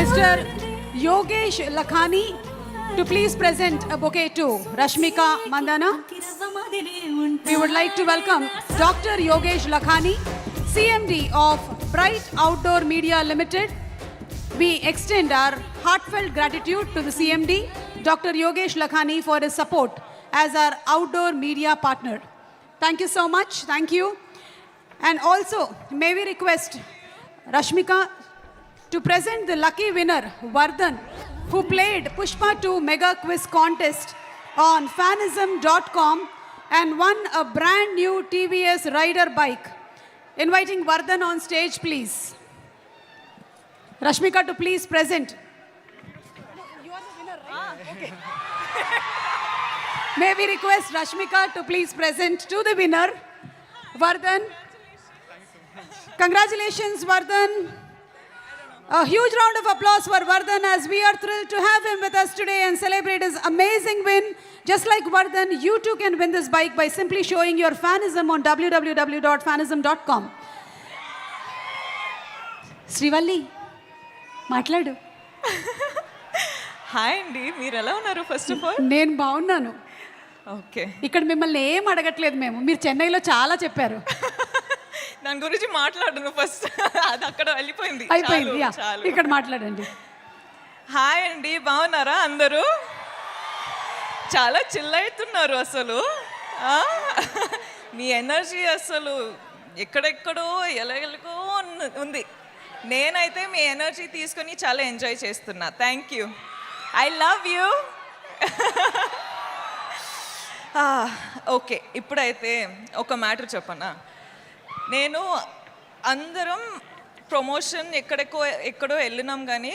Mr. Yogesh Lakhani to please present a bouquet to Rashmika Mandana. We would like to welcome Dr. Yogesh Lakhani, CMD of Bright Outdoor Media Limited. We extend our heartfelt gratitude to the CMD, Dr. Yogesh Lakhani, for his support as our outdoor media partner. Thank you so much. Thank you. And also, may we request Rashmika to present the lucky winner, Vardhan, who played Pushpa 2 Mega Quiz Contest on fanism.com and won a brand new TVS Rider bike. Inviting Vardhan on stage, please. Rashmika to please present. You are the winner, right? Okay. May we request Rashmika to please present to the winner, Vardhan. Congratulations, Vardhan. A huge round of applause for Vardhan, as we are thrilled to have him with us today and celebrate his amazing win. Just like Vardhan, you too can win this bike by simply showing your fanism on www.fanism.com. Srivalli మాట్లాడు. Hi అండి, మీరు ఎలా ఉన్నారు? First of all నేను బాగున్నాను. Okay, ఇక్కడ మిమ్మల్ని ఏం అడగట్లేదు మేము, మీరు చెన్నైలో చాలా చెప్పారు. దాని గురించి మాట్లాడను ఫస్ట్, అది అక్కడ వెళ్ళిపోయింది. అయిపోయింది, ఇక్కడ మాట్లాడండి. హాయ్ అండి, బాగున్నారా అందరూ? చాలా చిల్ అవుతున్నారు అసలు. మీ ఎనర్జీ అసలు ఎక్కడెక్కడో ఎలాగో ఉంది. నేనైతే మీ ఎనర్జీ తీసుకొని చాలా ఎంజాయ్ చేస్తున్నా. Thank you, I love you. Okay, ఇప్పుడైతే ఒక మ్యాటర్ చెప్పనా. నేను అందరం ప్రమోషన్ ఎక్కడో వెళ్ళినాం, కానీ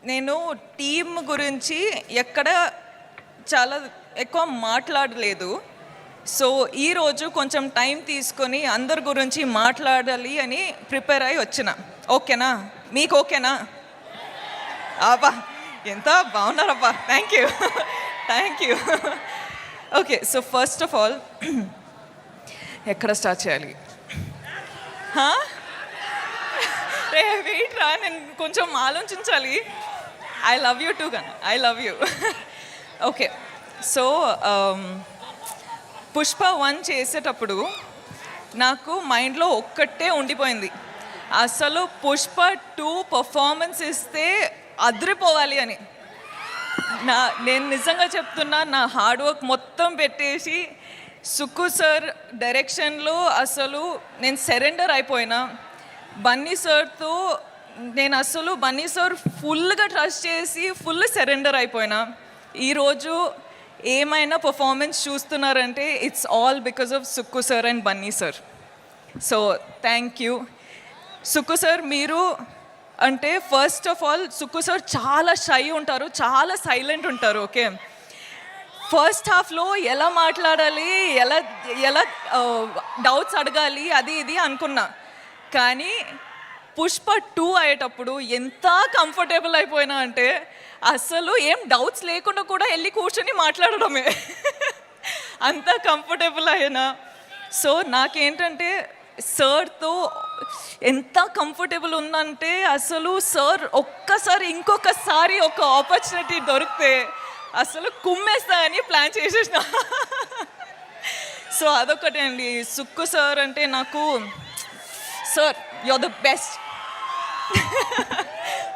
నేను టీమ్ గురించి ఎక్కడ చాలా ఎక్కువ మాట్లాడలేదు. సో ఈరోజు కొంచెం టైం తీసుకొని అందరి గురించి మాట్లాడాలి అని ప్రిపేర్ అయ్యి వచ్చిన. ఓకేనా? మీకు ఓకేనా? అబ్బా, ఎంత బాగున్నారబ్బా. Thank you, thank you. Okay, so first of all ఎక్కడ స్టార్ట్ చేయాలి? రే వెయిట్ రా, నేను కొంచెం ఆలోచించాలి. ఐ లవ్ యూ టూ కానీ, I love you. Okay, so Pushpa 1 చేసేటప్పుడు నాకు మైండ్లో ఒక్కటే ఉండిపోయింది, అసలు పుష్ప 2 పర్ఫార్మెన్స్ ఇస్తే అదిరిపోవాలి అని. నేను నిజంగా చెప్తున్నా, నా హార్డ్ వర్క్ మొత్తం పెట్టేసి సుక్కు సార్ డైరెక్షన్లో అసలు నేను సరెండర్ అయిపోయినా. బన్నీ సార్తో నేను అసలు బన్నీ సార్ ఫుల్గా ట్రస్ట్ చేసి ఫుల్ సరెండర్ అయిపోయినా. ఈరోజు ఏమైనా పర్ఫార్మెన్స్ చూస్తున్నారంటే it's all because of Sukku sir and Bunny sir. So thank you Sukku sir. మీరు అంటే first of all Sukku sir చాలా షై ఉంటారు, చాలా సైలెంట్ ఉంటారు. ఓకే, ఫస్ట్ హాఫ్లో ఎలా మాట్లాడాలి, ఎలా డౌట్స్ అడగాలి, అది ఇది అనుకున్నా. కానీ పుష్ప 2 అయ్యేటప్పుడు ఎంత కంఫర్టబుల్ అయిపోయినా అంటే అసలు ఏం డౌట్స్ లేకుండా కూడా వెళ్ళి కూర్చొని మాట్లాడడమే, అంత కంఫర్టబుల్ అయినా. సో నాకేంటంటే సార్తో ఎంత కంఫర్టబుల్ ఉందంటే అసలు సార్ ఒక్కసారి ఇంకొకసారి ఒక ఆపర్చునిటీ దొరికితే అసలు కుమ్మేస్తా అని ప్లాన్ చేసేసిన. సో అదొకటే అండి. సుక్కు సార్ అంటే నాకు, sir you are the best.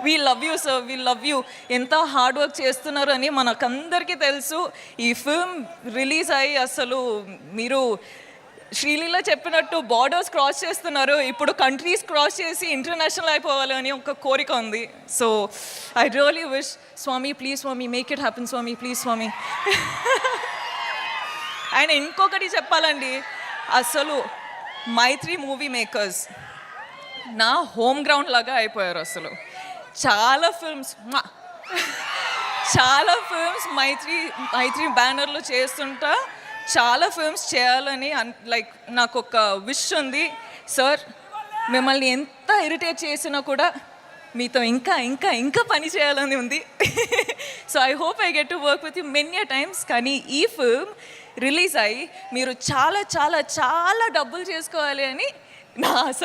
We love you sir, we love you. ఎంత హార్డ్ వర్క్ చేస్తున్నారు అని మనకందరికీ తెలుసు. ఈ ఫిల్మ్ రిలీజ్ అయ్యి అసలు మీరు శ్రీలీల చెప్పినట్టు బార్డర్స్ క్రాస్ చేస్తున్నారు, ఇప్పుడు కంట్రీస్ క్రాస్ చేసి ఇంటర్నేషనల్ అయిపోవాలి అని ఒక కోరిక ఉంది. సో ఐ రియలీ విష్, స్వామి ప్లీజ్ స్వామి, మేక్ ఇట్ హ్యాపెన్ స్వామి, ప్లీజ్ స్వామి. ఆయన ఇంకొకటి చెప్పాలండి, అసలు మైత్రి మూవీ మేకర్స్ నా హోమ్ గ్రౌండ్ లాగా అయిపోయారు. అసలు చాలా ఫిల్మ్స్ మైత్రి బ్యానర్లో చేస్తుంటా, చాలా ఫిల్మ్స్ చేయాలని లైక్ నాకు ఒక విష్ ఉంది. సార్ మిమ్మల్ని ఎంత ఇరిటేట్ చేసినా కూడా మీతో ఇంకా ఇంకా ఇంకా పని చేయాలని ఉంది. So I hope I get to work with you many times. కానీ ఈ ఫిల్మ్ రిలీజ్ అయ్యి మీరు చాలా చాలా చాలా డబ్బులు చేసుకోవాలి అని నా ఆశ.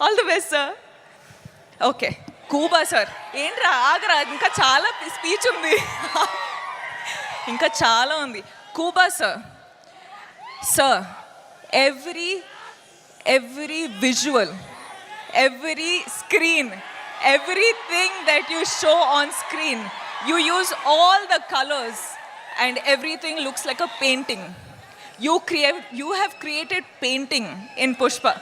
All the best sir. Okay, Kuba sir, ఏంట్రా ఆగరా, ఇంకా చాలా స్పీచ్ ఉంది, ఇంకా చాలా ఉంది. Kuba sir, sir, every visual, every screen, everything that you show on screen, you use all the colors and everything looks like a painting. You have created painting in Pushpa.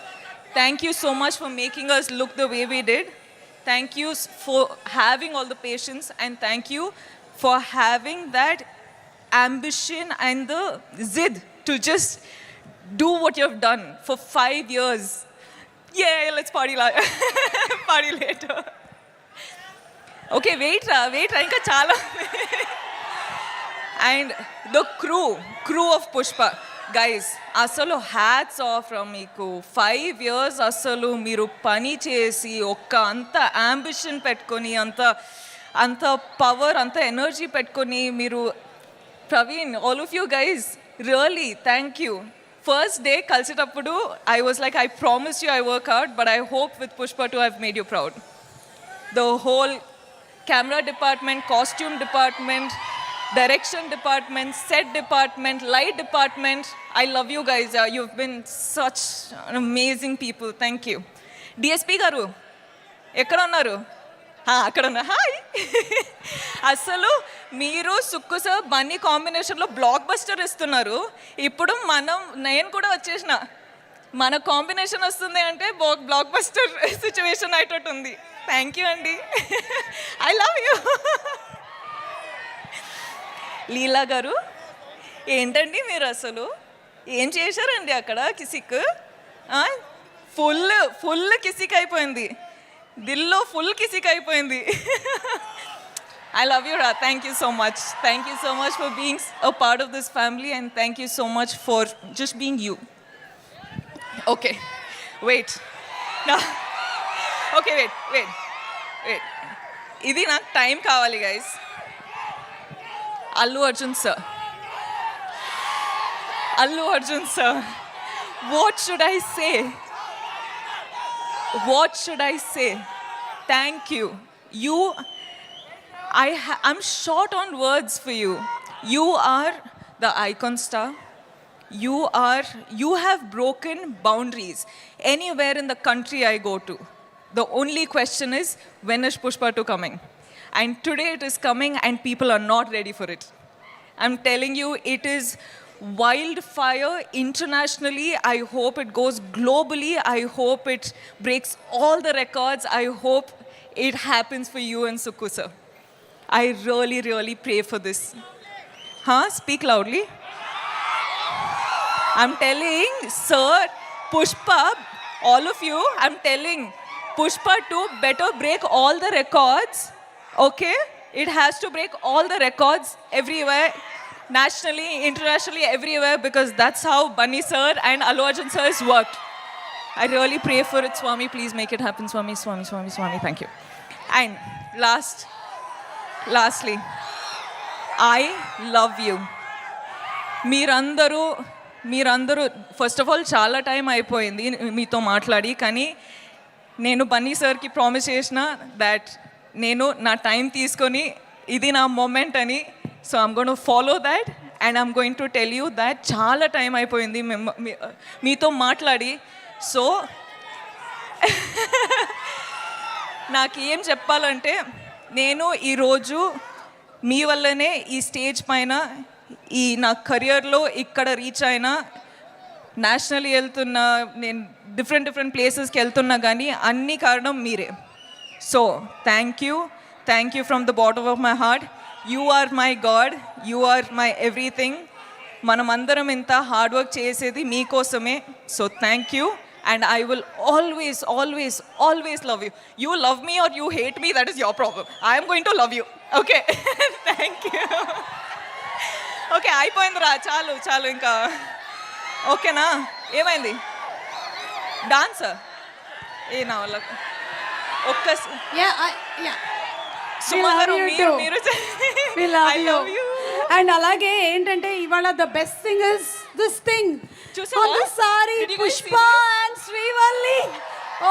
Thank you so much for making us look the way we did. Thank you for having all the patience, and thank you for having that ambition and the zid to just do what you have done for 5 years. Yeah, let's party party later. Okay, wait ra, ఇంకా చాలా. And the crew of Pushpa, guys, అసలు hats off from మీకు. 5 years అసలు మీరు పని చేసి అంత ambition పెట్టుకొని అంత పవర్ అంత ఎనర్జీ పెట్టుకొని మీరు, Praveen, all of you guys, really thank you. First day కలిసేటప్పుడు I was like, I promise you I work hard, but I hope with Pushpa 2 I've made you proud. The whole camera department, costume department, direction department, set department, light department, I love you guys. You've been such amazing people. Thank you. DSP garu ఎక్కడ ఉన్నారు? అక్కడ ఉన్నా. Hi. అసలు మీరు Sukku sir Bunny కాంబినేషన్లో block buster ఇస్తున్నారు. ఇప్పుడు నేను కూడా వచ్చేసిన, మన కాంబినేషన్ వస్తుంది అంటే బ్లాక్ బస్టర్ సిచ్యువేషన్ అయ్యేటట్టు ఉంది. థ్యాంక్ యూ అండి. I love you. లీలా గారు, ఏంటండి మీరు అసలు ఏం చేశారండి అక్కడ? కిసిక్ ఫుల్ కిసిక్ అయిపోయింది, దిల్లో ఫుల్ కిసిక్ అయిపోయింది. I love you, Ra. Thank you so much. Thank you so much for being a part of this family, and thank you so much for just being you. Okay, wait. No. Okay, wait. ఇది నాకు time కావాలి guys. Allu Arjun sir, what should I say? Thank you. I'm short on words for you. You are the icon star. You have broken boundaries anywhere in the country I go to. The only question is, when is Pushpa 2 coming? And today it is coming, and people are not ready for it. I'm telling you, it is wildfire internationally. I hope it goes globally. I hope it breaks all the records. I hope it happens for you and Sukku sir. I really, really pray for this. Speak loudly. I'm telling, sir, Pushpa, all of you, I'm telling, Pushpa 2 better break all the records, okay? It has to break all the records everywhere, nationally, internationally, everywhere, because that's how Bunny sir and Allu Arjun sir has worked. I really pray for it, Swami. Please make it happen, Swami. Thank you. And lastly, I love you. మీరందరూ first of all చాలా time అయిపోయింది మీతో మాట్లాడి, కానీ నేను బన్నీ సార్కి promise చేసిన that నేను నా టైం తీసుకొని ఇది నా మూమెంట్ అని. So I'm going to follow that, and I'm going to tell you that చాలా టైం అయిపోయింది మీతో మాట్లాడి. సో నాకు ఏం చెప్పాలంటే, నేను ఈరోజు మీ వల్లనే ఈ స్టేజ్ పైన ఈ నా కెరియర్లో ఇక్కడ రీచ్ అయినా, నేషనల్ వెళ్తున్నా, నేను డిఫరెంట్ ప్లేసెస్కి వెళ్తున్నా, కానీ అన్ని కారణం మీరే. So thank you from the bottom of my heart. You are my god, you are my everything. మనమందరం ఇంత హార్డ్ వర్క్ చేసేది మీకోసమే. So thank you, and I will always love you. You love me or you hate me, that is your problem. I am going to love you, okay? Thank you. Okay, అయిపోయిందిరా, చాలు ఇంకా. ఓకేనా? ఏమైంది? Dance ఏ నా వల్ల సుమారు మీరు I love you. And అలాగే ఏంటంటే ఇవాళ the best thing is this thing on the saree, Pushpa and Srivalli.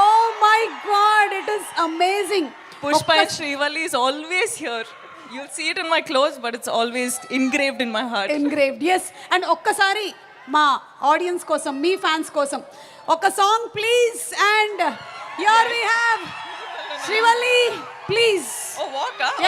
Oh my God, it is amazing. Pushpa and Srivalli is always here. You'll see it in my clothes, but it's always engraved in my heart. engraved, yes. And ఒక్కసారి మా audience కోసం, మీ fans కోసం ఒక song please. And here we have Srivalli, please. Oh, walk, huh?